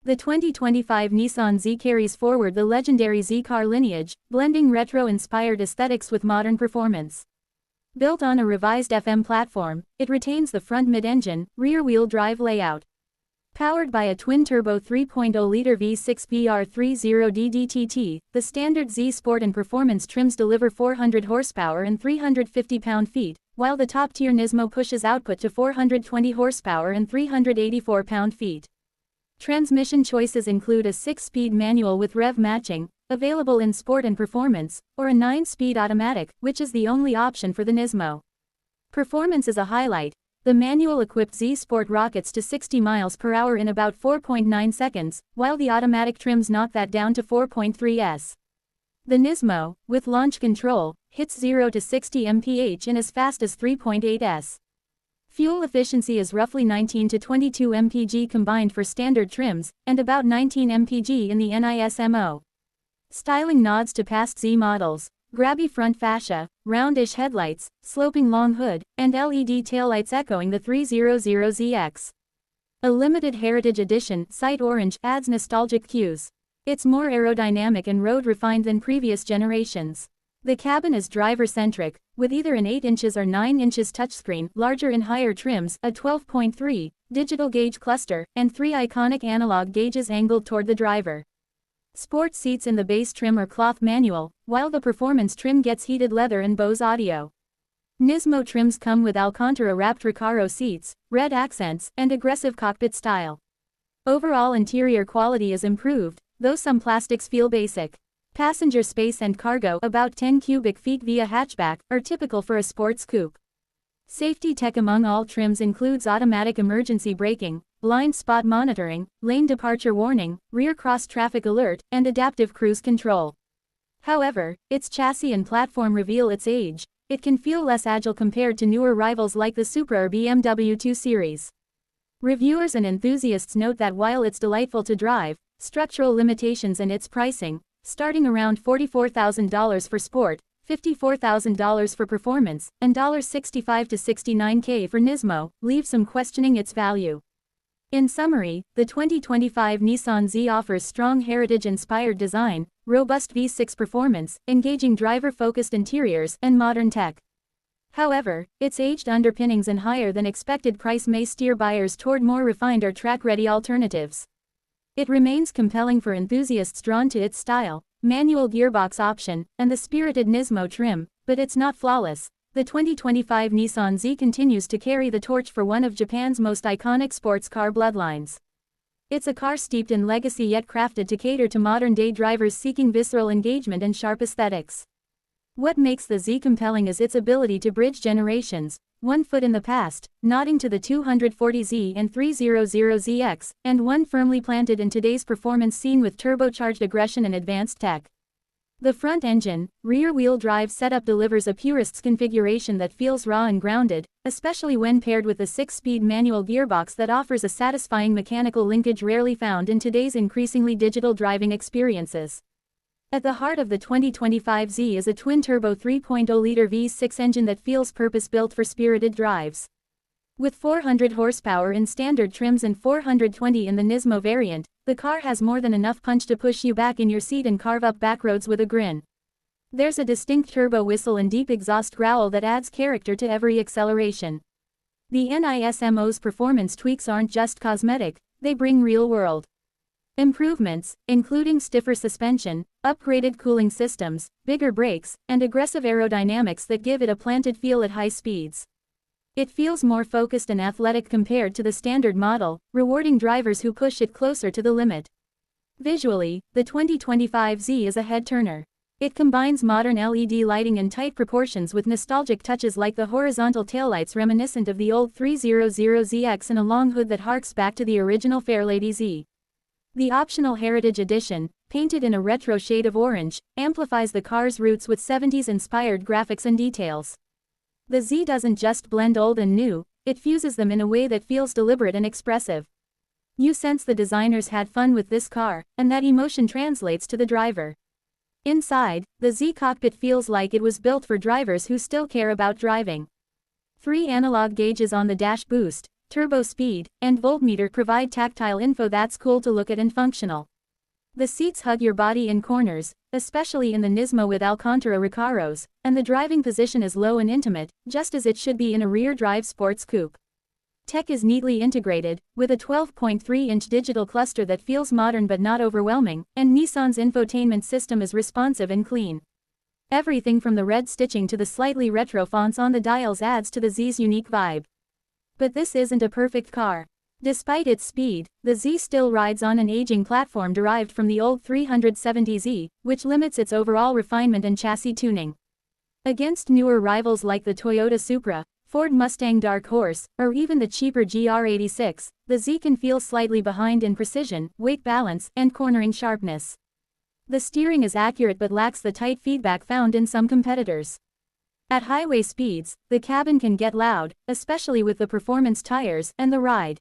The 2025 Nissan Z carries forward the legendary Z car lineage, blending retro-inspired aesthetics with modern performance. Built on a revised FM platform, it retains the front mid-engine, rear-wheel drive layout. Powered by a twin-turbo 3.0-liter V6 BR30D DTT, the standard Z Sport and Performance trims deliver 400 horsepower and 350 pound-feet, while the top-tier Nismo pushes output to 420 horsepower and 384 pound-feet. Transmission choices include a 6-speed manual with rev matching, available in Sport and Performance, or a 9-speed automatic, which is the only option for the Nismo. Performance is a highlight. The manual-equipped Z Sport rockets to 60 miles per hour in about 4.9 seconds, while the automatic trims knock that down to 4.3 s. The Nismo, with launch control, hits 0 to 60 mph in as fast as 3.8 s. Fuel efficiency is roughly 19 to 22 mpg combined for standard trims, and about 19 mpg in the Nismo. Styling nods to past Z models: grabby front fascia, roundish headlights, sloping long hood, and LED taillights echoing the 300ZX. A limited Heritage Edition, Sight Orange, adds nostalgic cues. It's more aerodynamic and road-refined than previous generations. The cabin is driver-centric, with either an 8 inches or 9 inches touchscreen, larger in higher trims, a 12.3 digital gauge cluster, and 3 iconic analog gauges angled toward the driver. Sport seats in the base trim are cloth manual, while the performance trim gets heated leather and Bose audio. Nismo trims come with Alcantara-wrapped Recaro seats, red accents, and aggressive cockpit style. Overall interior quality is improved, though some plastics feel basic. Passenger space and cargo, about 10 cubic feet via hatchback, are typical for a sports coupe. Safety tech among all trims includes automatic emergency braking, blind spot monitoring, lane departure warning, rear cross traffic alert, and adaptive cruise control. However, its chassis and platform reveal its age. It can feel less agile compared to newer rivals like the Supra or BMW 2 Series. Reviewers and enthusiasts note that while it's delightful to drive, structural limitations and its pricing, starting around $44,000 for Sport, $54,000 for Performance, and $65,000 to $69,000 for Nismo, leave some questioning its value. In summary, the 2025 Nissan Z offers strong heritage-inspired design, robust V6 performance, engaging driver-focused interiors, and modern tech. However, its aged underpinnings and higher-than-expected price may steer buyers toward more refined or track-ready alternatives. It remains compelling for enthusiasts drawn to its style, manual gearbox option, and the spirited Nismo trim, but it's not flawless. The 2025 Nissan Z continues to carry the torch for one of Japan's most iconic sports car bloodlines. It's a car steeped in legacy yet crafted to cater to modern-day drivers seeking visceral engagement and sharp aesthetics. What makes the Z compelling is its ability to bridge generations, one foot in the past, nodding to the 240Z and 300ZX, and one firmly planted in today's performance scene with turbocharged aggression and advanced tech. The front-engine, rear-wheel drive setup delivers a purist's configuration that feels raw and grounded, especially when paired with a 6-speed manual gearbox that offers a satisfying mechanical linkage rarely found in today's increasingly digital driving experiences. At the heart of the 2025 Z is a twin-turbo 3.0-liter V6 engine that feels purpose-built for spirited drives. With 400 horsepower in standard trims and 420 in the Nismo variant, the car has more than enough punch to push you back in your seat and carve up backroads with a grin. There's a distinct turbo whistle and deep exhaust growl that adds character to every acceleration. The Nismo's performance tweaks aren't just cosmetic, they bring real-world improvements, including stiffer suspension, upgraded cooling systems, bigger brakes, and aggressive aerodynamics that give it a planted feel at high speeds. It feels more focused and athletic compared to the standard model, rewarding drivers who push it closer to the limit. Visually, the 2025 Z is a head-turner. It combines modern LED lighting in tight proportions with nostalgic touches like the horizontal taillights reminiscent of the old 300ZX and a long hood that harks back to the original Fairlady Z. The optional Heritage Edition, painted in a retro shade of orange, amplifies the car's roots with 70s-inspired graphics and details. The Z doesn't just blend old and new, it fuses them in a way that feels deliberate and expressive. You sense the designers had fun with this car, and that emotion translates to the driver. Inside, the Z cockpit feels like it was built for drivers who still care about driving. 3 analog gauges on the dash boost, turbo speed, and voltmeter provide tactile info that's cool to look at and functional. The seats hug your body in corners, especially in the Nismo with Alcantara Recaros, and the driving position is low and intimate, just as it should be in a rear-drive sports coupe. Tech is neatly integrated, with a 12.3-inch digital cluster that feels modern but not overwhelming, and Nissan's infotainment system is responsive and clean. Everything from the red stitching to the slightly retro fonts on the dials adds to the Z's unique vibe. But this isn't a perfect car. Despite its speed, the Z still rides on an aging platform derived from the old 370Z, which limits its overall refinement and chassis tuning. Against newer rivals like the Toyota Supra, Ford Mustang Dark Horse, or even the cheaper GR86, the Z can feel slightly behind in precision, weight balance, and cornering sharpness. The steering is accurate but lacks the tight feedback found in some competitors. At highway speeds, the cabin can get loud, especially with the performance tires, and the ride